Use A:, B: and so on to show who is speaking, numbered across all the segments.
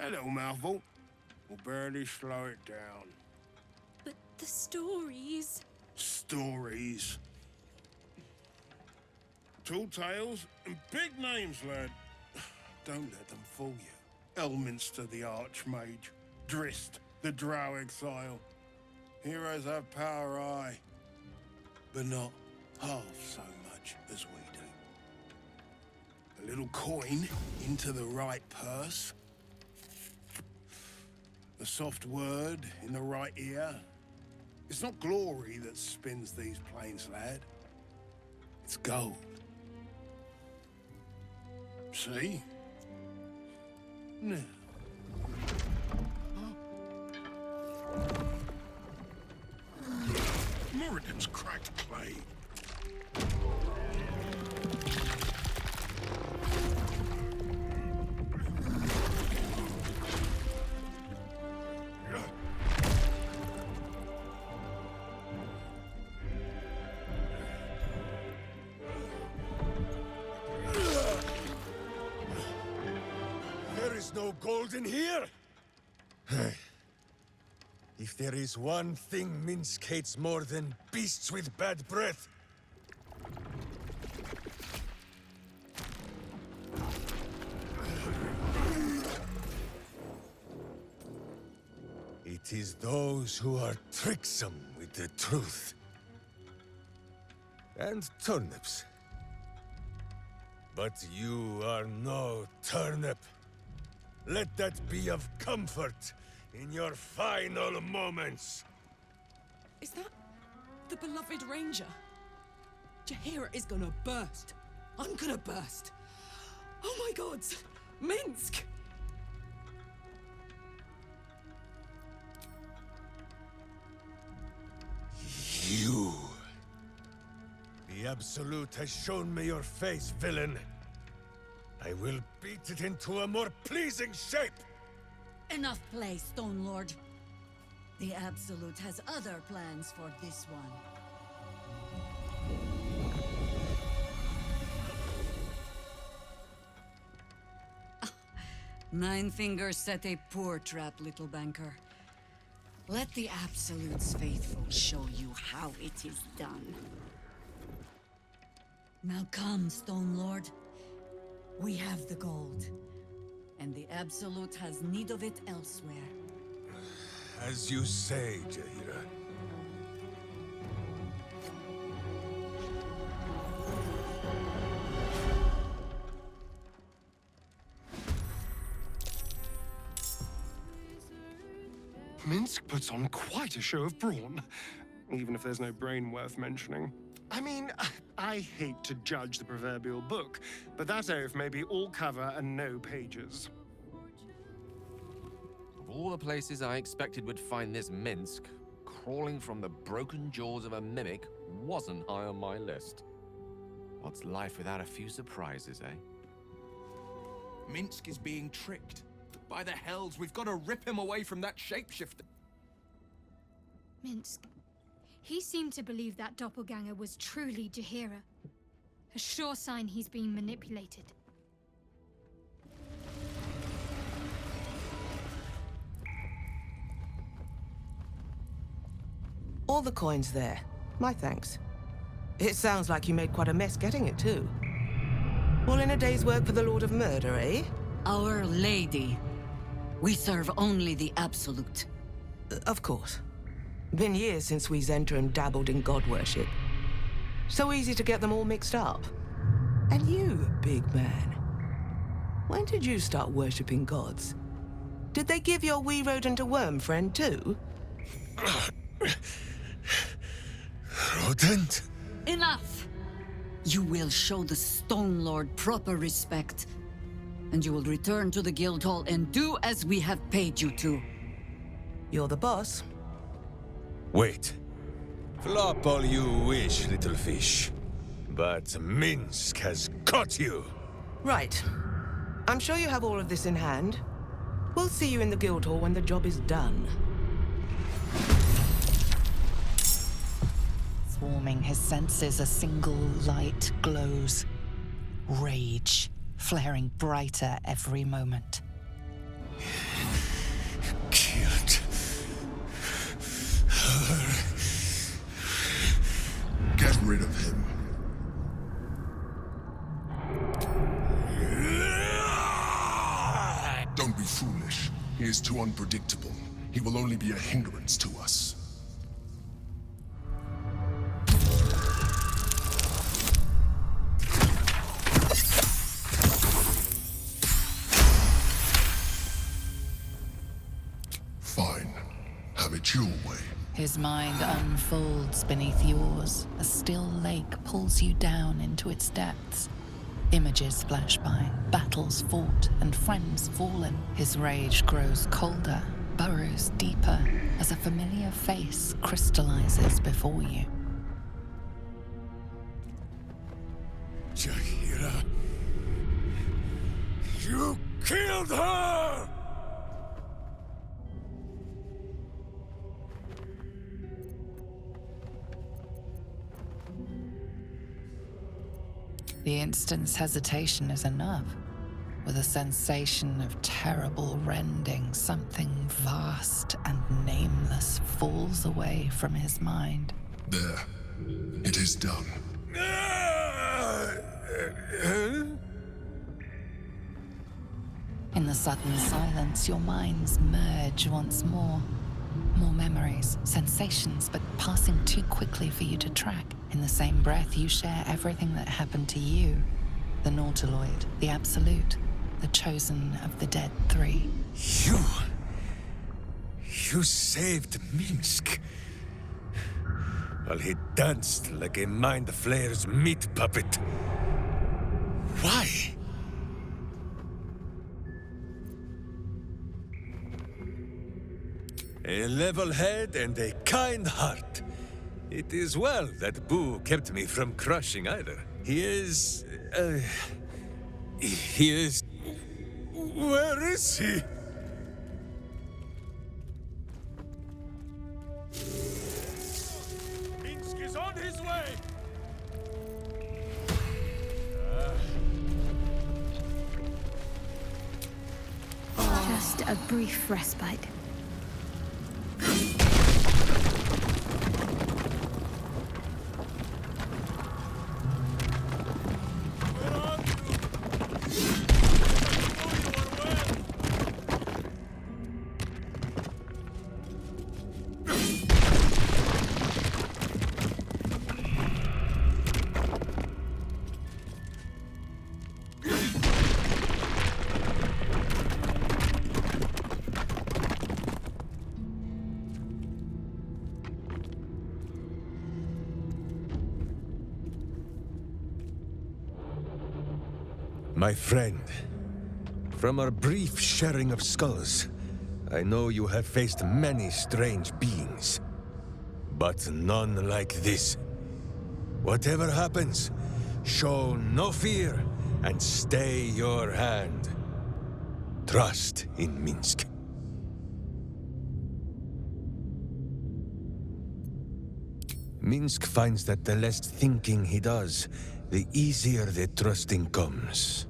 A: A little mouthful will barely slow it down.
B: But the stories...
A: Stories. Tall tales and big names, lad. Don't let them fool you. Elminster the Archmage. Drist the Drow Exile. Heroes have power, aye, but not half so much as we do. A little coin into the right purse. A soft word in the right ear. It's not glory that spins these plains, lad. It's gold. See? Now. Moradin's cracked clay.
C: There is no gold in here! If there is one thing Minsk hates more than beasts with bad breath, it is those who are tricksome with the truth. And turnips. But you are no turnip. Let that be of comfort in your final moments.
B: Is that the beloved ranger? Jaheira is gonna burst. I'm gonna burst. Oh my gods! Minsk!
C: You. The Absolute has shown me your face, villain. I will beat it into a more pleasing shape!
D: Enough play, Stone Lord. The Absolute has other plans for this one. Nine Fingers set a poor trap, little banker. Let the Absolute's faithful show you how it is done. Now come, Stone Lord. We have the gold, and the Absolute has need of it elsewhere.
C: As you say, Jaheira.
E: Minsk puts on quite a show of brawn, even if there's no brain worth mentioning. I mean, I hate to judge the proverbial book, but that oaf may be all cover and no pages.
F: Of all the places I expected would find this Minsk, crawling from the broken jaws of a mimic wasn't high on my list. What's life without a few surprises, eh?
G: Minsk is being tricked. By the hells, we've got to rip him away from that shapeshifter.
H: Minsk. He seemed to believe that doppelganger was truly Jaheira. A sure sign he's being manipulated.
I: All the coins there. My thanks. It sounds like you made quite a mess getting it, too. All in a day's work for the Lord of Murder, eh?
D: Our Lady. We serve only the Absolute.
I: Of course. Been years since we Zentrum dabbled in god worship. So easy to get them all mixed up. And you, big man. When did you start worshipping gods? Did they give your wee rodent a worm friend too?
C: Rodent?
D: Enough! You will show the Stone Lord proper respect. And you will return to the Guildhall and do as we have paid you to.
I: You're the boss.
C: Wait. Flop all you wish, little fish. But Minsk has caught you!
I: Right. I'm sure you have all of this in hand. We'll see you in the Guildhall when the job is done.
J: Swarming his senses, a single light glows. Rage, flaring brighter every moment.
K: Don't be foolish. He is too unpredictable. He will only be a hindrance to us. Fine. Have it your way.
J: His mind unfolds beneath yours. A still lake pulls you down into its depths. Images flash by, battles fought, and friends fallen. His rage grows colder, burrows deeper, as a familiar face crystallizes before you.
C: Jaheira! You killed her!
J: The instant's hesitation is enough. With a sensation of terrible rending, something vast and nameless falls away from his mind.
K: There. It is done.
J: In the sudden silence, your minds merge once more. More memories, sensations, but passing too quickly for you to track. In the same breath, you share everything that happened to you. The Nautiloid, the Absolute, the chosen of the dead three.
C: You saved Minsk. While he danced like a Mind Flayer's meat puppet. Why? A level head and a kind heart. It is well that Boo kept me from crushing either. He is... Where is he? Minsk is on his way!
H: Just a brief respite.
C: My friend, from our brief sharing of skulls, I know you have faced many strange beings, but none like this. Whatever happens, show no fear and stay your hand. Trust in Minsk. Minsk finds that the less thinking he does, the easier the trusting comes.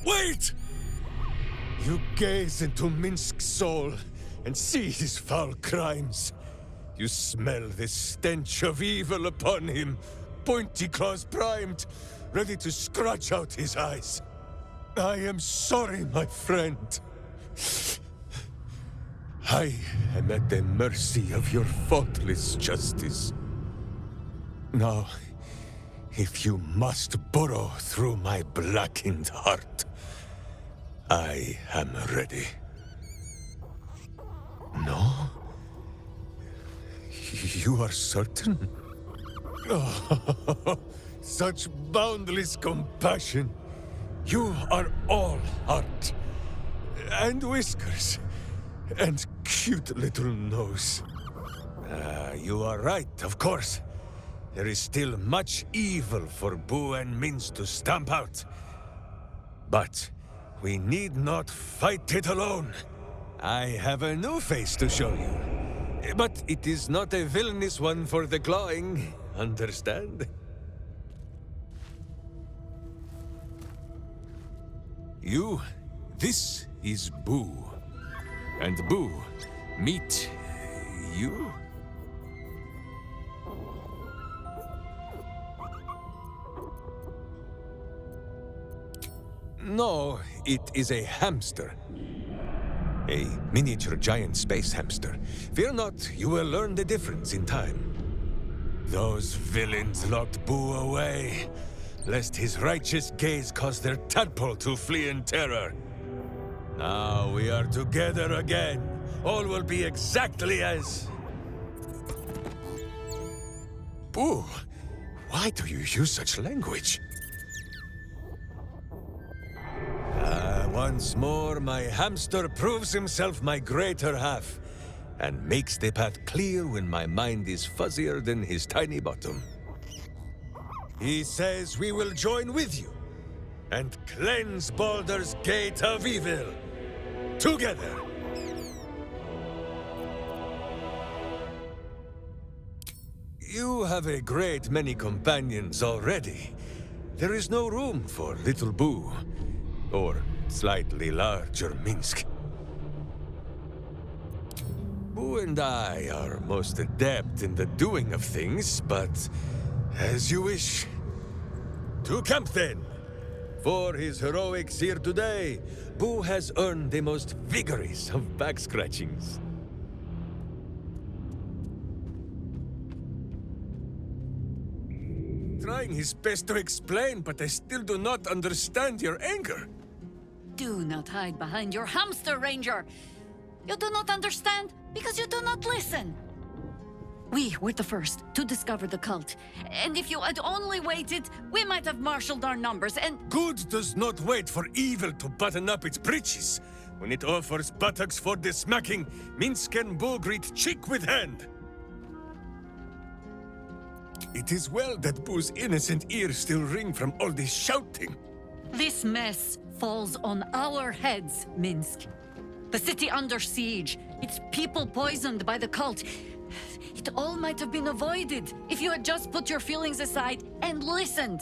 C: Wait! You gaze into Minsk's soul and see his foul crimes. You smell the stench of evil upon him, pointy claws primed, ready to scratch out his eyes. I am sorry, my friend. I am at the mercy of your faultless justice. Now, if you must burrow through my blackened heart, I am ready. No? You are certain? Oh, such boundless compassion. You are all heart, and whiskers, and cute little nose. You are right, of course. There is still much evil for Boo and Minsk to stamp out. But we need not fight it alone. I have a new face to show you. But it is not a villainous one for the clawing, understand? This is Boo. And Boo, meet you. No, it is a hamster. A miniature giant space hamster. Fear not, you will learn the difference in time. Those villains locked Boo away, lest his righteous gaze cause their tadpole to flee in terror. Now we are together again. All will be exactly as... Boo, why do you use such language? Once more, my hamster proves himself my greater half, and makes the path clear when my mind is fuzzier than his tiny bottom. He says we will join with you, and cleanse Baldur's Gate of evil, together! You have a great many companions already. There is no room for little Boo, or slightly larger Minsk. Boo and I are most adept in the doing of things, but as you wish. To camp then! For his heroics here today, Boo has earned the most vigorous of back-scratchings. Trying his best to explain, but I still do not understand your anger.
D: Do not hide behind your hamster, Ranger! You do not understand because you do not listen! We were the first to discover the cult, and if you had only waited, we might have marshaled our numbers and—
C: Good does not wait for evil to button up its breeches. When it offers buttocks for the smacking, Minsk and Boo greet cheek with hand. It is well that Boo's innocent ears still ring from all this shouting.
D: This mess falls on our heads, Minsk. The city under siege, its people poisoned by the cult. It all might have been avoided if you had just put your feelings aside and listened.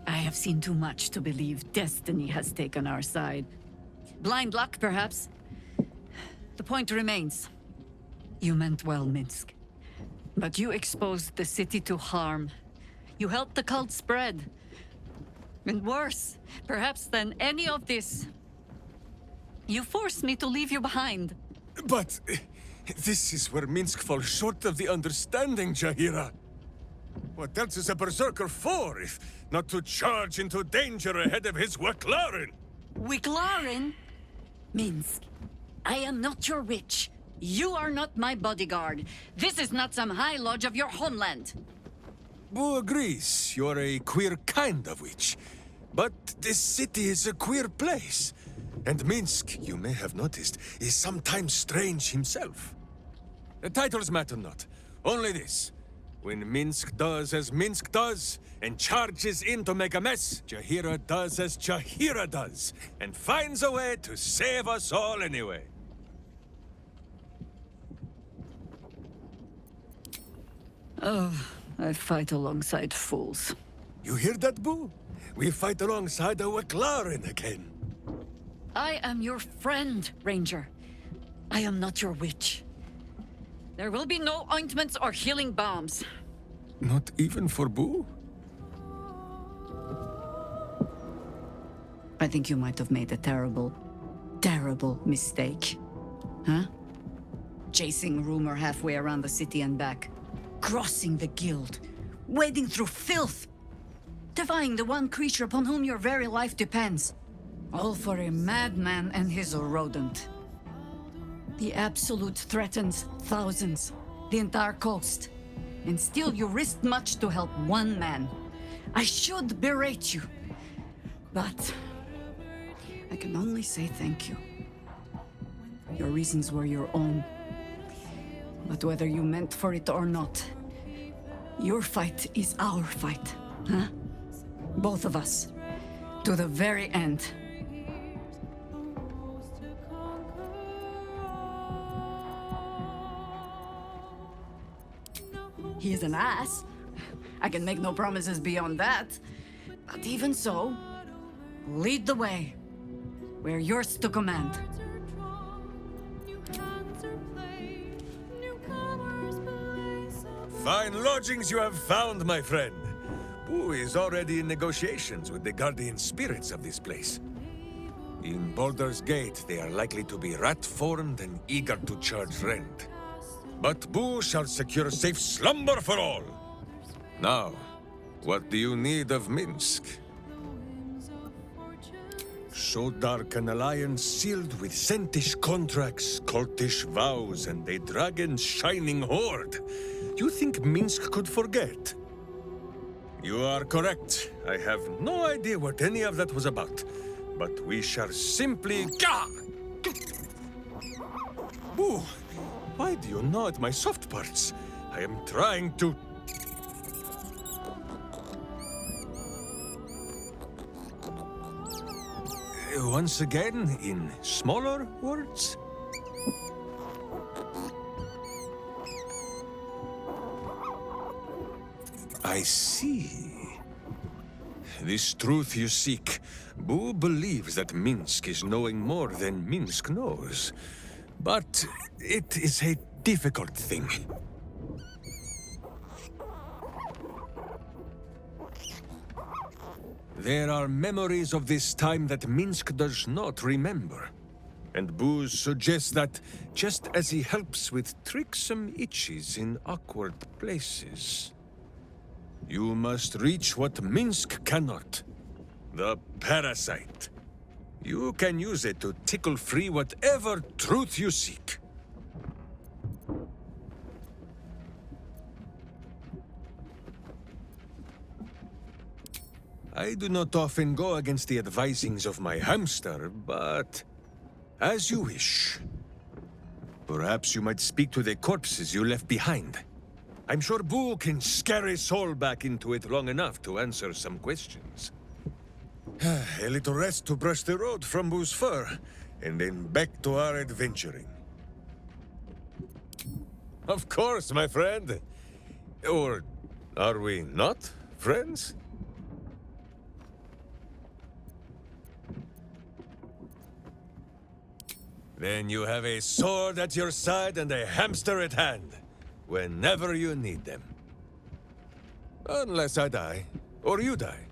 D: I have seen too much to believe destiny has taken our side. Blind luck, perhaps. The point remains. You meant well, Minsk. But you exposed the city to harm. You helped the cult spread. And worse, perhaps than any of this, you forced me to leave you behind.
C: But this is where Minsk falls short of the understanding, Jaheira. What else is a berserker for, if not to charge into danger ahead of his Waclaren?
D: Waclaren? Minsk, I am not your witch. You are not my bodyguard. This is not some high lodge of your homeland.
C: Boo agrees you're a queer kind of witch. But this city is a queer place. And Minsk, you may have noticed, is sometimes strange himself. The titles matter not. Only this. When Minsk does as Minsk does, and charges in to make a mess, Jaheira does as Jaheira does, and finds a way to save us all anyway.
D: Oh, I fight alongside fools.
C: You hear that, Boo? We fight alongside a Waclaren again.
D: I am your friend, Ranger. I am not your witch. There will be no ointments or healing balms.
C: Not even for Boo?
D: I think you might have made a terrible, terrible mistake. Huh? Chasing rumor halfway around the city and back. Crossing the guild. Wading through filth. Defying the one creature upon whom your very life depends. All for a madman and his rodent. The Absolute threatens thousands, the entire coast. And still you risked much to help one man. I should berate you. But I can only say thank you. Your reasons were your own. But whether you meant for it or not, your fight is our fight, huh? Both of us. To the very end. He is an ass. I can make no promises beyond that. But even so, lead the way. We're yours to command.
C: Fine lodgings you have found, my friend. Boo is already in negotiations with the guardian spirits of this place. In Baldur's Gate, they are likely to be rat-formed and eager to charge rent. But Boo shall secure safe slumber for all. Now, what do you need of Minsk? So dark an alliance sealed with Sentish contracts, cultish vows, and a dragon's shining horde. You think Minsk could forget? You are correct. I have no idea what any of that was about. But we shall simply... Gah! Boo! Why do you gnaw at my soft parts? I am trying to... Once again, in smaller words? I see. This truth you seek. Boo believes that Minsk is knowing more than Minsk knows. But it is a difficult thing. There are memories of this time that Minsk does not remember. And Boo suggests that, just as he helps with tricksome itches in awkward places, you must reach what Minsk cannot. The parasite. You can use it to tickle free whatever truth you seek. I do not often go against the advisings of my hamster, but as you wish. Perhaps you might speak to the corpses you left behind. I'm sure Boo can scare his soul back into it long enough to answer some questions. A little rest to brush the road from Boo's fur, and then back to our adventuring. Of course, my friend. Or are we not friends? Then you have a sword at your side and a hamster at hand, whenever you need them. Unless I die, or you die,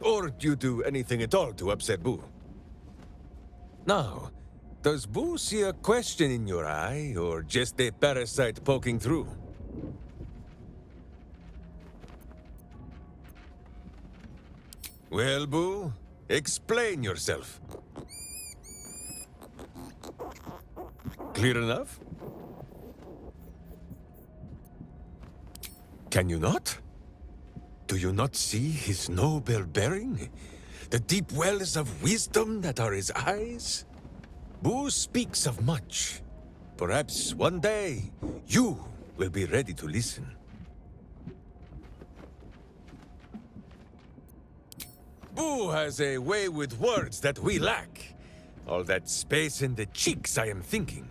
C: or you do anything at all to upset Boo. Now, does Boo see a question in your eye, or just a parasite poking through? Well, Boo, explain yourself. Clear enough? Can you not? Do you not see his noble bearing? The deep wells of wisdom that are his eyes? Boo speaks of much. Perhaps one day, you will be ready to listen. Boo has a way with words that we lack. All that space in the cheeks, I am thinking.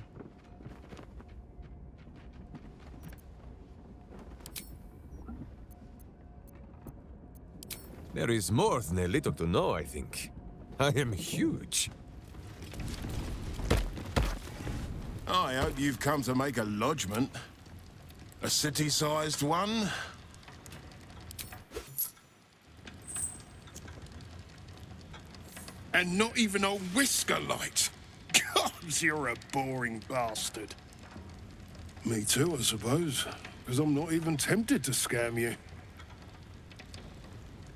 C: There is more than a little to know, I think. I am huge.
A: I hope you've come to make a lodgment. A city-sized one? And not even a whisker light. God, you're a boring bastard. Me too, I suppose. Because I'm not even tempted to scam you.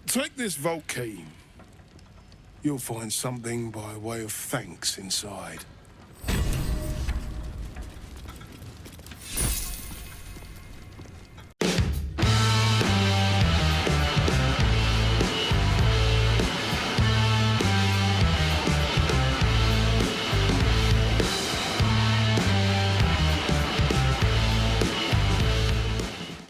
A: Take this vault key. You'll find something by way of thanks inside.